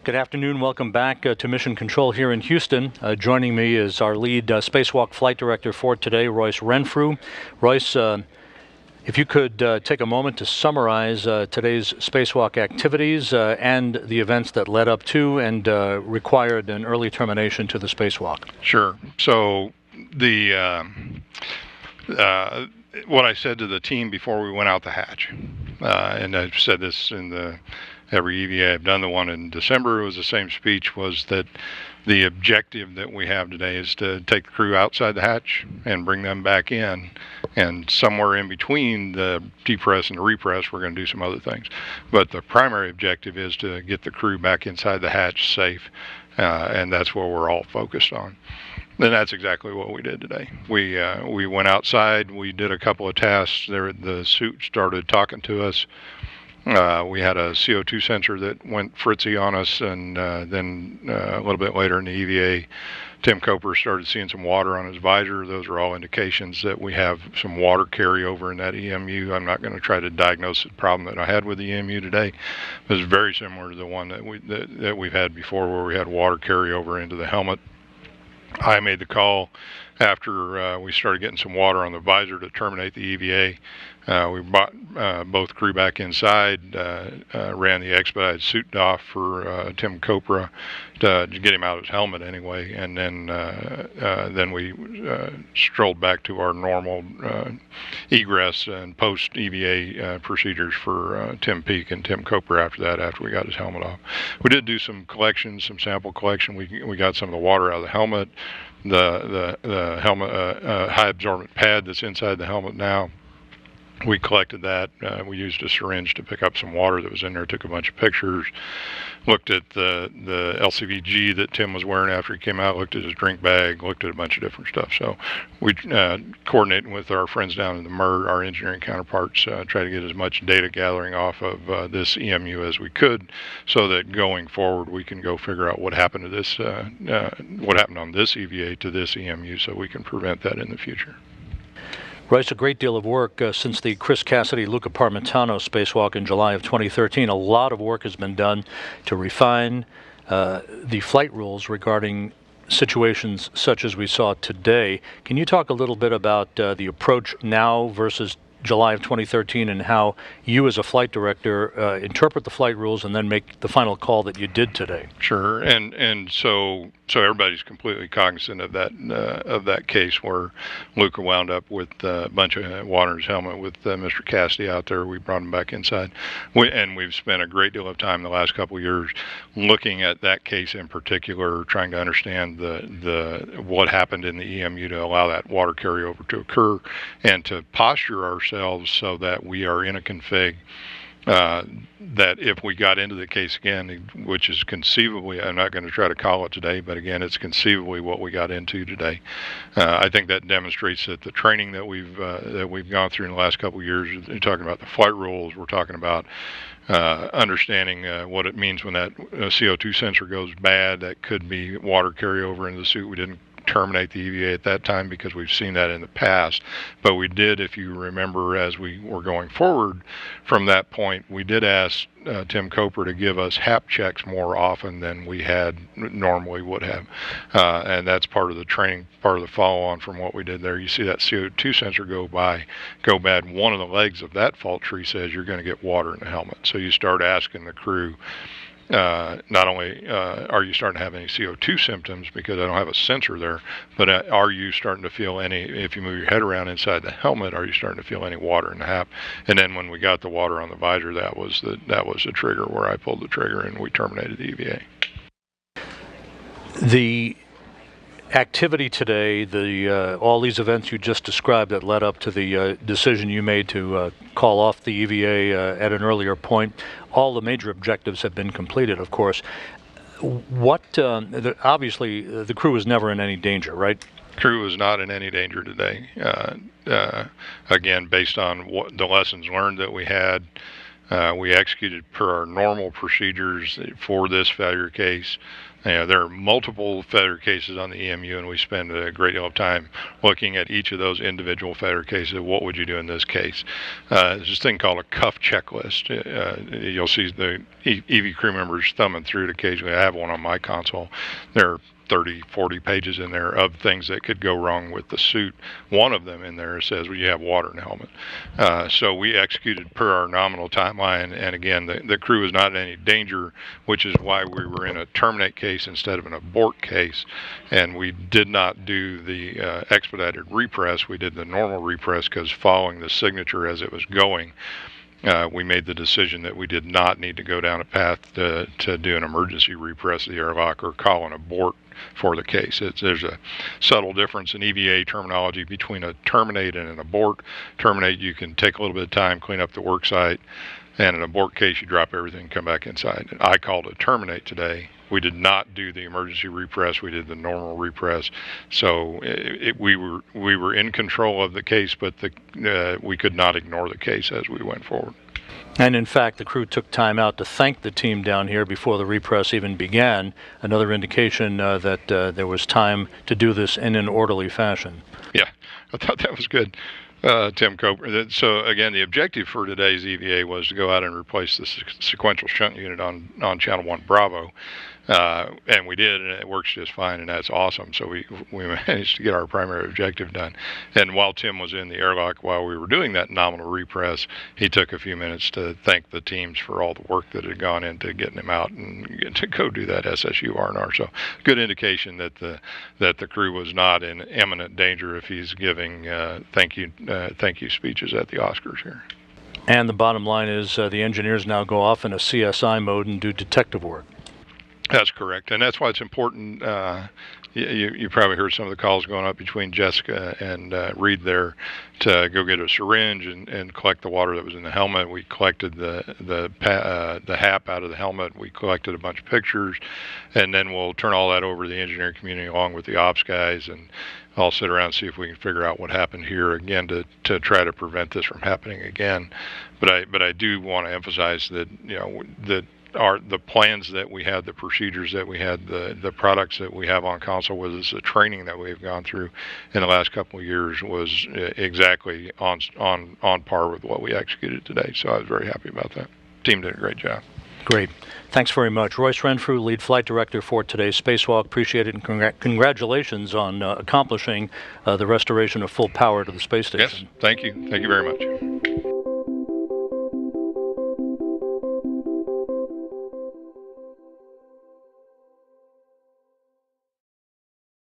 Good afternoon. Welcome back to Mission Control here in Houston. Joining me is our lead Spacewalk flight director for today, Royce Renfrew. Royce, if you could take a moment to summarize today's spacewalk activities and the events that led up to and required an early termination to the spacewalk. Sure. So what I said to the team before we went out the hatch, and I've said this in every EVA I've done, the one in December, it was the same speech, was that the objective that we have today is to take the crew outside the hatch and bring them back in, and somewhere in between the depress and the repress we're going to do some other things, but the primary objective is to get the crew back inside the hatch safe, and that's what we're all focused on. And that's exactly what we did today. We went outside, we did a couple of tasks there. The suit started talking to us. We had a CO2 sensor that went fritzy on us, and then a little bit later in the EVA, Tim Coper started seeing some water on his visor. Those are all indications that we have some water carryover in that EMU. I'm not going to try to diagnose the problem that I had with the EMU today. It's very similar to the one that we've had before, where we had water carryover into the helmet. I made the call after we started getting some water on the visor to terminate the EVA. We brought both crew back inside, ran the expedited suit off for Tim Copra to get him out of his helmet anyway, and then we strolled back to our normal egress and post EVA procedures for Tim Peak and Tim Copra after that, after we got his helmet off. We did do some collection, some sample collection. We got some of the water out of the helmet, the helmet high absorbent pad that's inside the helmet now. We collected that. We used a syringe to pick up some water that was in there, took a bunch of pictures, looked at the LCVG that Tim was wearing after he came out, looked at his drink bag, looked at a bunch of different stuff. So we coordinating with our friends down in the MER, our engineering counterparts, try to get as much data gathering off of this EMU as we could, so that going forward we can go figure out what happened to this, what happened on this EVA to this EMU, so we can prevent that in the future. Royce, a great deal of work since the Chris Cassidy-Luca Parmitano spacewalk in July of 2013. A lot of work has been done to refine the flight rules regarding situations such as we saw today. Can you talk a little bit about the approach now versus July of 2013, and how you as a flight director interpret the flight rules and then make the final call that you did today? Sure, and so everybody's completely cognizant of that case where Luca wound up with a bunch of water in his helmet with Mr. Cassidy out there. We brought him back inside, and we've spent a great deal of time the last couple of years looking at that case in particular, trying to understand what happened in the EMU to allow that water carryover to occur, and to posture ourselves so that we are in a config that if we got into the case again, which is conceivably, I'm not going to try to call it today, but again, it's conceivably what we got into today. I think that demonstrates that the training that we've gone through in the last couple of years, you're talking about the flight rules, we're talking about understanding what it means when that CO2 sensor goes bad. That could be water carryover into the suit. We didn't terminate the EVA at that time because we've seen that in the past, but we did, if you remember, as we were going forward from that point, we did ask Tim Coper to give us HAP checks more often than we had normally would have, and that's part of the training, part of the follow-on from what we did there. You see that CO2 sensor go bad, one of the legs of that fault tree says you're going to get water in the helmet, so you start asking the crew, not only are you starting to have any CO2 symptoms, because I don't have a sensor there, but are you starting to feel any, if you move your head around inside the helmet, are you starting to feel any water in the HAP? And then when we got the water on the visor, that was the trigger where I pulled the trigger and we terminated the EVA. The activity today, all these events you just described that led up to the decision you made to call off the EVA at an earlier point, all the major objectives have been completed, of course. Obviously, the crew was never in any danger, right? Crew was not in any danger today. Again, based on what the lessons learned that we had, we executed per our normal procedures for this failure case. There are multiple failure cases on the EMU, and we spend a great deal of time looking at each of those individual failure cases. What would you do in this case? There's this thing called a cuff checklist. You'll see the EV crew members thumbing through it occasionally. I have one on my console. There are 30, 40 pages in there of things that could go wrong with the suit. One of them in there says, well, you have water in the helmet. So we executed per our nominal timeline, and again, the crew is not in any danger, which is why we were in a terminate case instead of an abort case, and we did not do the expedited repress. We did the normal repress because following the signature as it was going, we made the decision that we did not need to go down a path to do an emergency repress of the airlock or call an abort for the case. There's a subtle difference in EVA terminology between a terminate and an abort. Terminate, you can take a little bit of time, clean up the work site, and an abort case, you drop everything and come back inside. And I called it terminate today. We did not do the emergency repress. We did the normal repress. So we were in control of the case, but we could not ignore the case as we went forward. And in fact, the crew took time out to thank the team down here before the repress even began, another indication that there was time to do this in an orderly fashion. Yeah, I thought that was good. Tim Coper. So again, the objective for today's EVA was to go out and replace the sequential shunt unit on Channel 1 Bravo. And we did, and it works just fine, and that's awesome. So we managed to get our primary objective done. And while Tim was in the airlock, while we were doing that nominal repress, he took a few minutes to thank the teams for all the work that had gone into getting him out and to go do that SSU R&R. So good indication that the crew was not in imminent danger if he's giving thank you speeches at the Oscars here. And the bottom line is the engineers now go off in a CSI mode and do detective work. That's correct, and that's why it's important. You probably heard some of the calls going up between Jessica and Reed there to go get a syringe and collect the water that was in the helmet. We collected the HAP out of the helmet. We collected a bunch of pictures, and then we'll turn all that over to the engineering community along with the ops guys, and I'll sit around and see if we can figure out what happened here again to try to prevent this from happening again. But I do want to emphasize that the plans that we had, the procedures that we had, the products that we have on console with us, the training that we've gone through in the last couple of years was exactly on par with what we executed today. So I was very happy about that. Team did a great job. Great. Thanks very much. Royce Renfrew, lead flight director for today's Spacewalk. Appreciate it, and congratulations on accomplishing the restoration of full power to the space station. Yes, thank you. Thank you very much.